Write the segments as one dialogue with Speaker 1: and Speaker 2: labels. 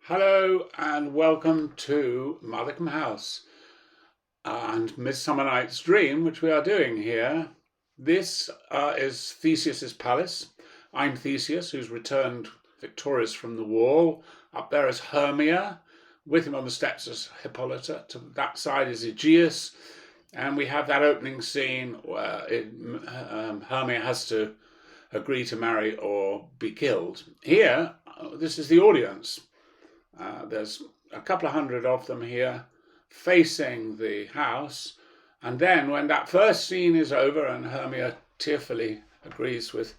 Speaker 1: Hello and welcome to Mothercombe House and Midsummer Night's Dream, which we are doing here. This is Theseus's palace. I'm Theseus, who's returned victorious from the wall. Up there is Hermia. With him on the steps is Hippolyta. To that side is Aegeus. And we have that opening scene where Hermia has to agree to marry or be killed. Here, this is the audience. There's a couple of hundred of them here facing the house. And then when that first scene is over and Hermia tearfully agrees with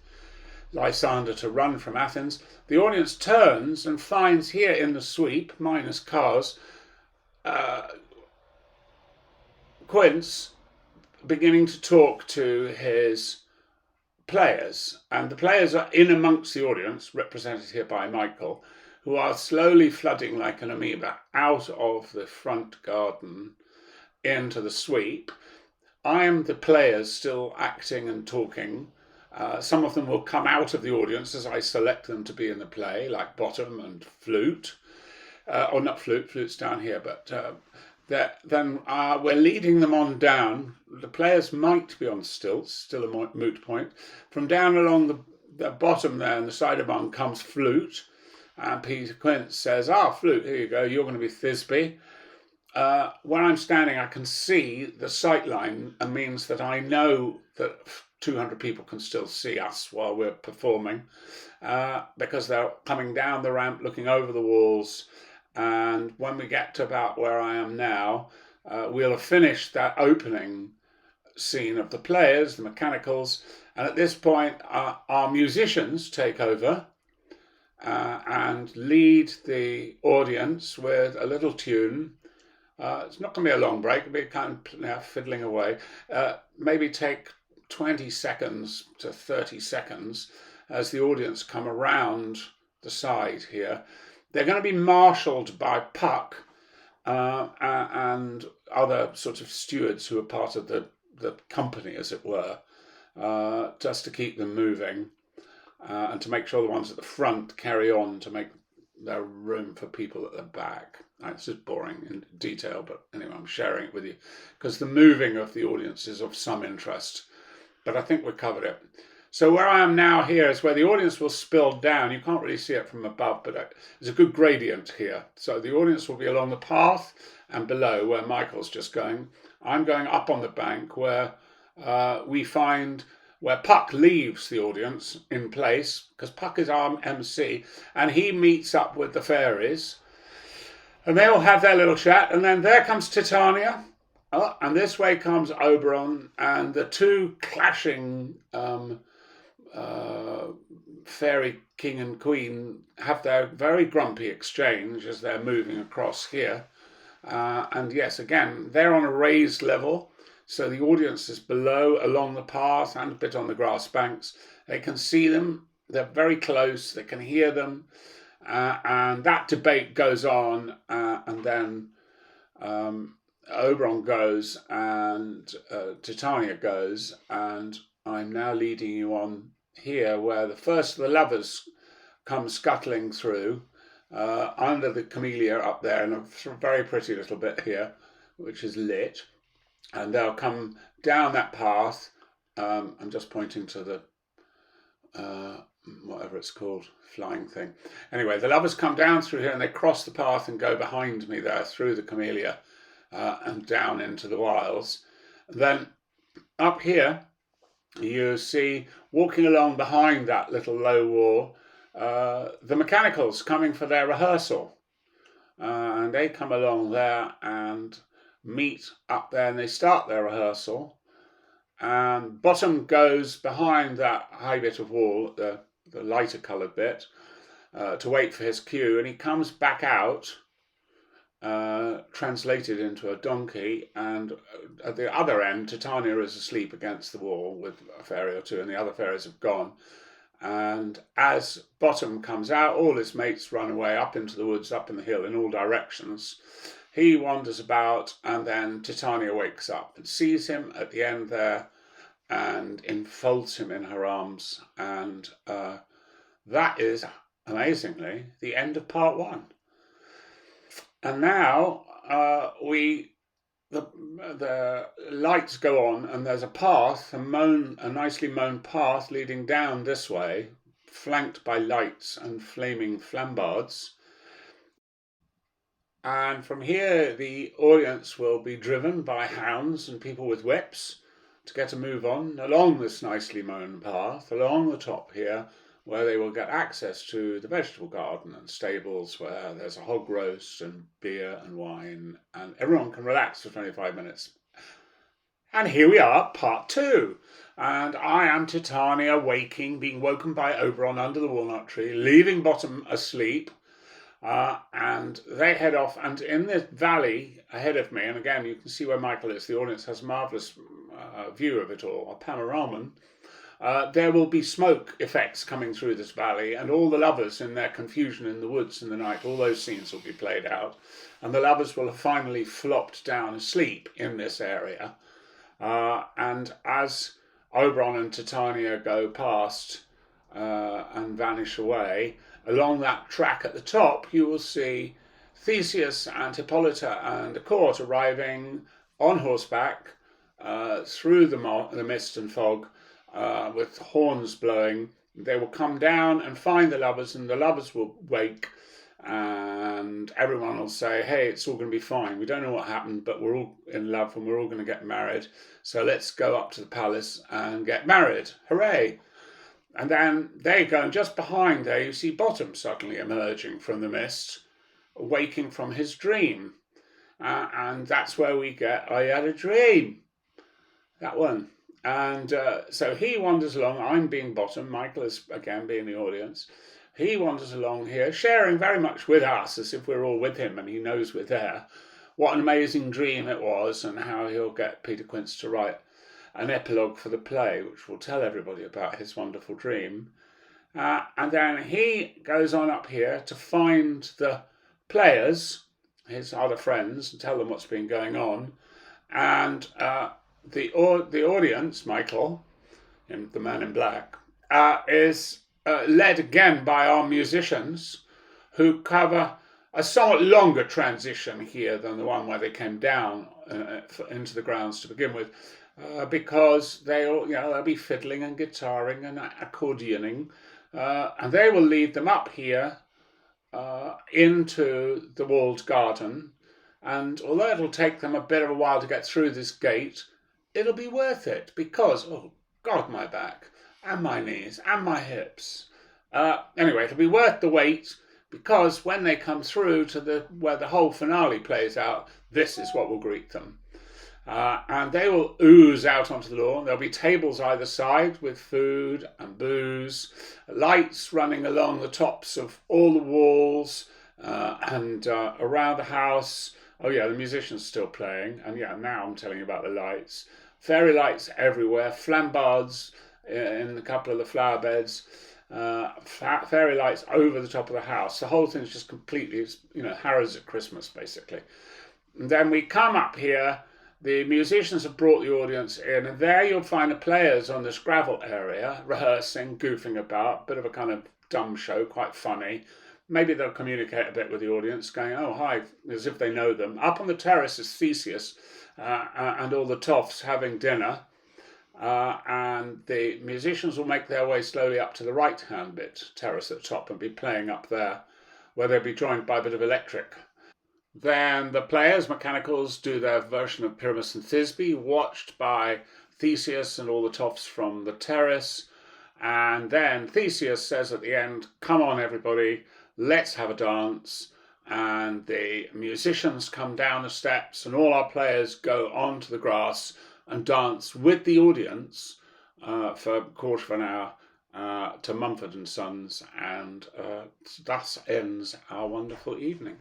Speaker 1: Lysander to run from Athens, the audience turns and finds here in the sweep, minus cars, Quince beginning to talk to his players. And the players are in amongst the audience, represented here by Michael, who are slowly flooding like an amoeba out of the front garden into the sweep. I am the players still acting and talking. Some of them will come out of the audience as I select them to be in the play, like Bottom and Flute. Or not Flute, Flute's down here, but then we're leading them on down. The players might be on stilts, still a moot point. From down along the bottom there, on the side of one, comes Flute. And Peter Quince says, Flute, here you go, you're going to be Thisbe. When I'm standing, I can see the sight line, and means that I know that 200 people can still see us while we're performing, because they're coming down the ramp, looking over the walls. And when we get to about where I am now, we'll have finished that opening scene of the players, the mechanicals. And at this point, our musicians take over. And lead the audience with a little tune. It's not going to be a long break, it'll be kind of fiddling away. Maybe take 20 seconds to 30 seconds as the audience come around the side here. They're going to be marshalled by Puck and other sort of stewards who are part of the company, as it were, just to keep them moving. And to make sure the ones at the front carry on to make there room for people at the back. This is boring in detail, but anyway, I'm sharing it with you because the moving of the audience is of some interest. But I think we covered it. So where I am now here is where the audience will spill down. You can't really see it from above, but there's a good gradient here. So the audience will be along the path and below where Michael's just going. I'm going up on the bank where we find where Puck leaves the audience in place, because Puck is our MC, and he meets up with the fairies, and they all have their little chat, and then there comes Titania, and this way comes Oberon, and the two clashing fairy king and queen have their very grumpy exchange as they're moving across here. And yes, again, they're on a raised level, so the audience is below, along the path, and a bit on the grass banks. They can see them. They're very close. They can hear them. And that debate goes on. And then Oberon goes and Titania goes. And I'm now leading you on here where the first of the lovers come scuttling through under the camellia up there, and a very pretty little bit here, which is lit. And they'll come down that path. I'm just pointing to the, whatever it's called, flying thing. Anyway, the lovers come down through here and they cross the path and go behind me there through the camellia and down into the wilds. Then up here, you see, walking along behind that little low wall, the mechanicals coming for their rehearsal. And they come along there and meet up there, and they start their rehearsal. And Bottom goes behind that high bit of wall, the lighter coloured bit, to wait for his cue, and he comes back out, translated into a donkey, and at the other end, Titania is asleep against the wall with a fairy or two, and the other fairies have gone. And as Bottom comes out, all his mates run away up into the woods, up in the hill, in all directions. He wanders about, and then Titania wakes up and sees him at the end there and enfolds him in her arms. And that is, amazingly, the end of part one. And now the lights go on, and there's a path, a nicely mown path leading down this way, flanked by lights and flaming flambards. And from here, the audience will be driven by hounds and people with whips to get a move on along this nicely mown path, along the top here, where they will get access to the vegetable garden and stables where there's a hog roast and beer and wine, and everyone can relax for 25 minutes. And here we are, part two. And I am Titania, being woken by Oberon under the walnut tree, leaving Bottom asleep. And they head off, and in this valley ahead of me, and again you can see where Michael is, the audience has a marvellous view of it all, a panorama. There will be smoke effects coming through this valley, and all the lovers in their confusion in the woods in the night, all those scenes will be played out, and the lovers will have finally flopped down asleep in this area. And as Oberon and Titania go past and vanish away, along that track at the top, you will see Theseus and Hippolyta and the court arriving on horseback through the mist and fog with horns blowing. They will come down and find the lovers, and the lovers will wake, and everyone will say, hey, it's all going to be fine. We don't know what happened, but we're all in love and we're all going to get married. So let's go up to the palace and get married. Hooray! And then they go, and just behind there you see Bottom suddenly emerging from the mist, waking from his dream. And that's where we get I Had a Dream. That one. And so he wanders along. I'm being Bottom. Michael is, again, being the audience. He wanders along here, sharing very much with us, as if we're all with him and he knows we're there. What an amazing dream it was, and how he'll get Peter Quince to write an epilogue for the play, which will tell everybody about his wonderful dream. And then he goes on up here to find the players, his other friends, and tell them what's been going on. And the audience, Michael, the man in black, is led again by our musicians, who cover a somewhat longer transition here than the one where they came down into the grounds to begin with. Because they'll be fiddling and guitaring and accordioning, and they will lead them up here into the walled garden. And although it'll take them a bit of a while to get through this gate, it'll be worth it, because, oh God, my back and my knees and my hips. Anyway, it'll be worth the wait, because when they come through to where the whole finale plays out, this is what will greet them. And they will ooze out onto the lawn. There'll be tables either side with food and booze, lights running along the tops of all the walls and around the house. Oh yeah, the musician's still playing. And yeah, now I'm telling you about the lights. Fairy lights everywhere, flambards in a couple of the flower beds, fairy lights over the top of the house. The whole thing's just completely, Harrods at Christmas, basically. And then we come up here. The musicians have brought the audience in, and there you'll find the players on this gravel area, rehearsing, goofing about, bit of a kind of dumb show, quite funny. Maybe they'll communicate a bit with the audience, going, oh, hi, as if they know them. Up on the terrace is Theseus and all the toffs having dinner, and the musicians will make their way slowly up to the right-hand bit, terrace at the top, and be playing up there, where they'll be joined by a bit of electric. Then the players, mechanicals, do their version of Pyramus and Thisbe, watched by Theseus and all the toffs from the terrace. And then Theseus says at the end, come on everybody, let's have a dance. And the musicians come down the steps, and all our players go onto the grass and dance with the audience for a quarter of an hour to Mumford and Sons. And thus ends our wonderful evening.